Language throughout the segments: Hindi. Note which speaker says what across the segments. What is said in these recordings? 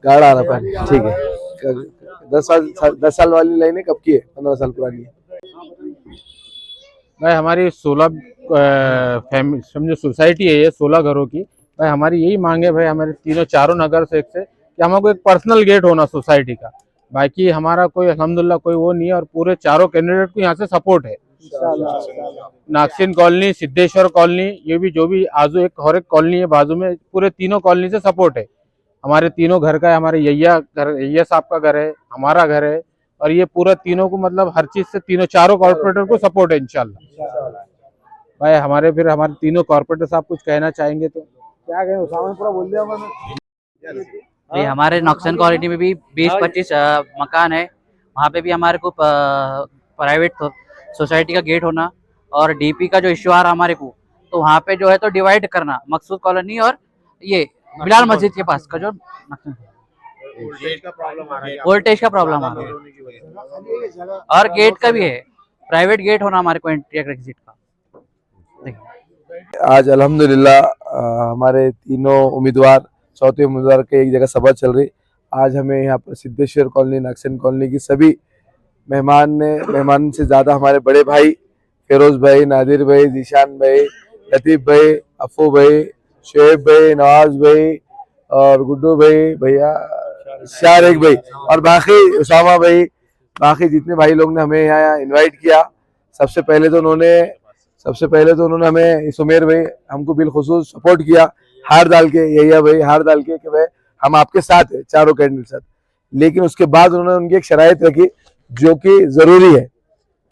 Speaker 1: गाढ़ा आ रहा पानी, ठीक है। 10 साल वाली लाइन है, कब की है? 15 साल पुरानी है।
Speaker 2: भाई हमारी 16 फैमिली समझो सोसाइटी है ये, 16 घरों की। भाई हमारी यही मांग है भाई, हमारे तीनों चारों नगर से एक से कि हमको एक पर्सनल गेट होना सोसाइटी का। बाकी हमारा कोई अल्हम्दुलिल्लाह कोई वो नहीं है, और पूरे चारों कैंडिडेट को यहाँ से सपोर्ट है। नागसिन कॉलोनी, सिद्धेश्वर कॉलोनी, ये भी जो भी आजू एक और एक कॉलोनी है बाजू में, पूरे तीनों कॉलोनी से सपोर्ट है। हमारे तीनों घर का है, हमारे यैया साहब का घर है, हमारा घर है, और ये पूरा तीनों को मतलब हर चीज से तीनों चारों कॉर्पोरेटर को सपोर्ट है इंशाल्लाह। भाई हमारे तीनों कॉर्पोरेटर साहब कुछ कहना चाहेंगे तो क्या कहें? उसामा ने पूरा बोल दिया मैंने।
Speaker 3: ये हमारे नक्सन कॉलोनी में भी 20-25 मकान है। वहाँ पे भी हमारे को प्राइवेट सोसाइटी का गेट होना, और डीपी का जो इश्यू आ रहा हमारे को, तो वहाँ पे जो है तो डिवाइड करना मकसूद कॉलोनी और ये बिलाल मस्जिद के पास का जो वोल्टेज का प्रॉब्लम आ रहा है, और गेट का भी है, प्राइवेट गेट होना हमारे को एंट्री एग्जिट का।
Speaker 1: आज अल्हम्दुलिल्लाह हमारे तीनों उम्मीदवार, चौथे उम्मीदवार के एक जगह सभा चल रही। आज हमें यहाँ पर सिद्धेश्वर कॉलोनी, नागसिन कॉलोनी की सभी मेहमान से ज़्यादा हमारे बड़े भाई फिरोज भाई, नादिर भाई, जीशान भाई, लतीफ़ भाई, अफू भाई, शुएब भाई, नवाज भाई और गुड्डू भाई, भैया शारिक भाई और बाकी उसामा भाई, बाकी जितने भाई लोग ने हमें यहाँ इनवाइट किया। सबसे पहले तो उन्होंने हमें, सुमेर भाई हमको बिलखुसूस सपोर्ट किया, हार डाल के, यैया भाई हार डाल के कि भाई हम आपके साथ है, चारों कैंडिडेट साथ। लेकिन उसके बाद उन्होंने उनकी एक शराइत रखी जो कि जरूरी है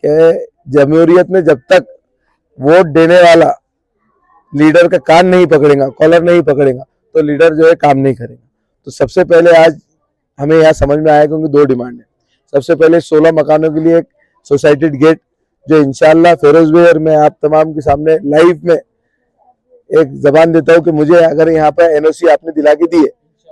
Speaker 1: कि जमहूरियत में जब तक वोट देने वाला लीडर का कान नहीं पकड़ेगा, कॉलर नहीं पकड़ेगा, तो लीडर जो है काम नहीं करेगा। तो सबसे पहले आज हमें यहाँ समझ में आया कि उनकी 2 डिमांड है। सबसे पहले 16 मकानों के लिए एक सोसाइटी गेट, जो इंशाल्लाह फिरोज भाई और मैं आप तमाम के सामने लाइव में एक जबान देता हूँ कि मुझे अगर यहाँ पर एनओसी आपने दिला के दी है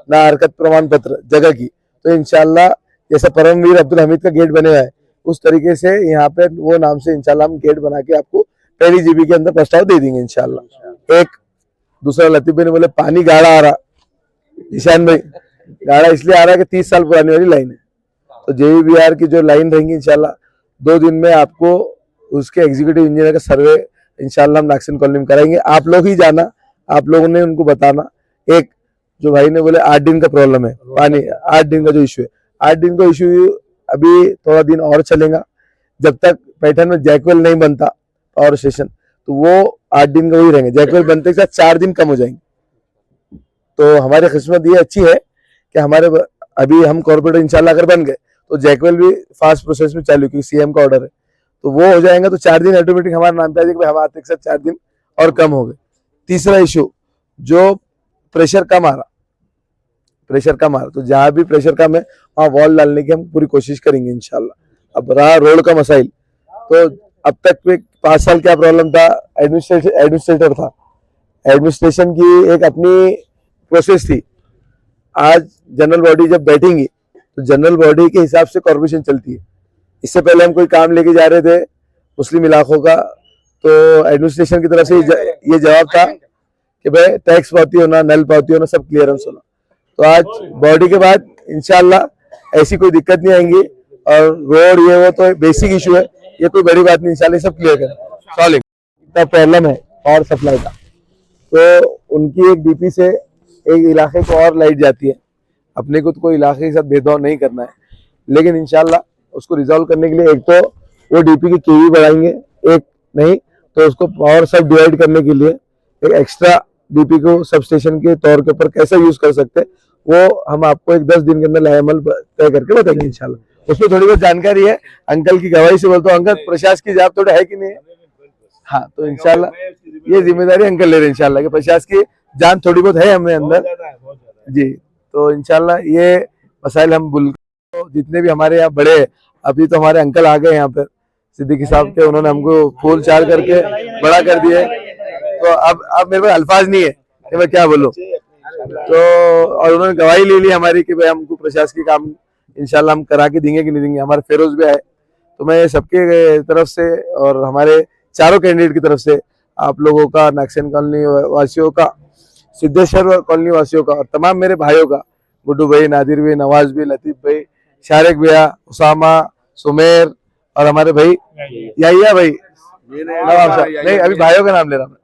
Speaker 1: ना, हरकत प्रमाण पत्र जगह की, तो इंशाल्लाह जैसा परमवीर अब्दुल हमीद का गेट बने हुआ है उस तरीके से यहाँ पे वो नाम से इंशाल्लाह हम गेट बना के आपको पहली जीबी के अंदर प्रस्ताव दे देंगे इंशाल्लाह। एक दूसरा, लतीफ भाई ने बोले पानी गाढ़ा आ रहा, ईशान भाई गाढ़ा इसलिए आ रहा है कि 30 साल पुरानी वाली लाइन है, तो JVBR की जो लाइन रहेंगी इंशाल्लाह 2 दिन में आपको उसके एग्जीक्यूटिव इंजीनियर का सर्वे इंशाल्लाह हम नागसिन कॉलोनी में कराएंगे। आप लोग ही जाना, आप लोगों ने उनको बताना। एक जो भाई ने बोले 8 दिन का प्रॉब्लम है पानी, 8 दिन का जो इशू है, 8 दिन का इशू अभी थोड़ा दिन और चलेगा। जब तक पैटर्न में जैकवेल नहीं बनता पावर स्टेशन, तो वो 8 दिन का वही रहेंगे। जैकवेल बनते के साथ 4 दिन कम हो जाएंगे। तो हमारी किस्मत ये अच्छी है कि हमारे अभी हम कॉर्पोरेटर इंशाल्लाह अगर बन गए तो जैकवेल भी फास्ट प्रोसेस में चालू, क्योंकि CM का ऑर्डर है, तो वो हो जाएगा। तो 4 दिन ऑटोमेटिक हमारे नाम पे आ जाएगा, हम आते के साथ 4 दिन और कम हो गए। तीसरा इशू, जो प्रेशर कम आ रहा, तो जहां भी प्रेशर कम है वहां वॉल डालने की हम पूरी कोशिश करेंगे इंशाल्लाह। अब रहा रोड का मसाइल, तो अब तक 5 साल क्या प्रॉब्लम था, एडमिनिस्ट्रेटर था, एडमिनिस्ट्रेशन की एक अपनी प्रोसेस थी। आज जनरल बॉडी जब बैठेंगी तो जनरल बॉडी के हिसाब से कॉर्पोरेशन चलती है। इससे पहले हम कोई काम लेके जा रहे थे मुस्लिम इलाकों का, तो एडमिनिस्ट्रेशन की तरफ से ये जवाब था कि भाई टैक्स पावती होना, नल पावती होना, सब क्लियरेंस होना। तो आज बॉडी के बाद इंशाल्लाह ऐसी कोई दिक्कत नहीं आएंगी, और रोड ये वो तो बेसिक इशू है, ये कोई बड़ी बात नहीं, इंशाल्लाह सब क्लियर करें। सॉलिड इतना प्रॉब्लम है पावर सप्लाई का, तो उनकी एक DP से एक इलाके को और लाइट जाती है। अपने को तो कोई इलाके के साथ भेदभाव नहीं करना है, लेकिन इंशाल्लाह उसको रिजॉल्व करने के लिए एक तो वो DP की KV बढ़ाएंगे, एक नहीं तो उसको पावर सब डिवाइड करने के लिए एक एक्स्ट्रा DP को सब स्टेशन के तौर के ऊपर कैसे यूज कर सकते हैं, वो हम आपको एक 10 दिन के अंदर लाएमल तय करके बताएंगे इंशाल्लाह। उसमें थोड़ी बहुत जानकारी है, अंकल की गवाही से बोलता हूँ, अंकल प्रशासन की जवाब थोड़ा है कि नहीं है? हाँ, तो इंशाल्लाह ये जिम्मेदारी अंकल ले रहे हैं इंशाल्लाह कि प्रशासन की जान थोड़ी बहुत है हमें अंदर जी। तो इंशाल्लाह ये मसाइल हम जितने भी हमारे यहाँ बड़े, अभी तो हमारे अंकल आ गए यहाँ पर सिद्दीकी साहब के, उन्होंने हमको फूल चार करके बड़ा कर दिया है, तो अब मेरे पास अल्फाज नहीं है कि मैं क्या बोलूं। तो और उन्होंने गवाही ले ली हमारी कि भाई हमको प्रशासकीय काम इंशाल्लाह हम करा के देंगे कि नहीं देंगे। हमारे फिरोज भी आए, तो मैं सबके तरफ से और हमारे चारों कैंडिडेट की तरफ से आप लोगों का, नागसिन कॉलोनी वासियों का, सिद्धेश्वर कॉलोनी वासियों का और तमाम मेरे भाइयों का गुड्डू भाई, नादिर भाई, नवाज भाई, लतीफ भाई, शारिक भैया, उसामा, सुमेर और हमारे भाई याहिया भाई, नवाब साहब, नहीं अभी भाइयों का नाम ले रहा हूँ,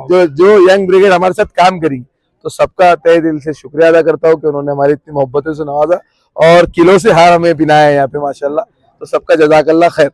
Speaker 1: तो जो यंग ब्रिगेड हमारे साथ काम करी, तो सबका तहे दिल से शुक्रिया अदा करता हूँ कि उन्होंने हमारी इतनी मोहब्बतों से नवाजा और किलो से हार हमें पिनाया है यहाँ पे माशाल्लाह। तो सबका जज़ाकल्लाह खैर।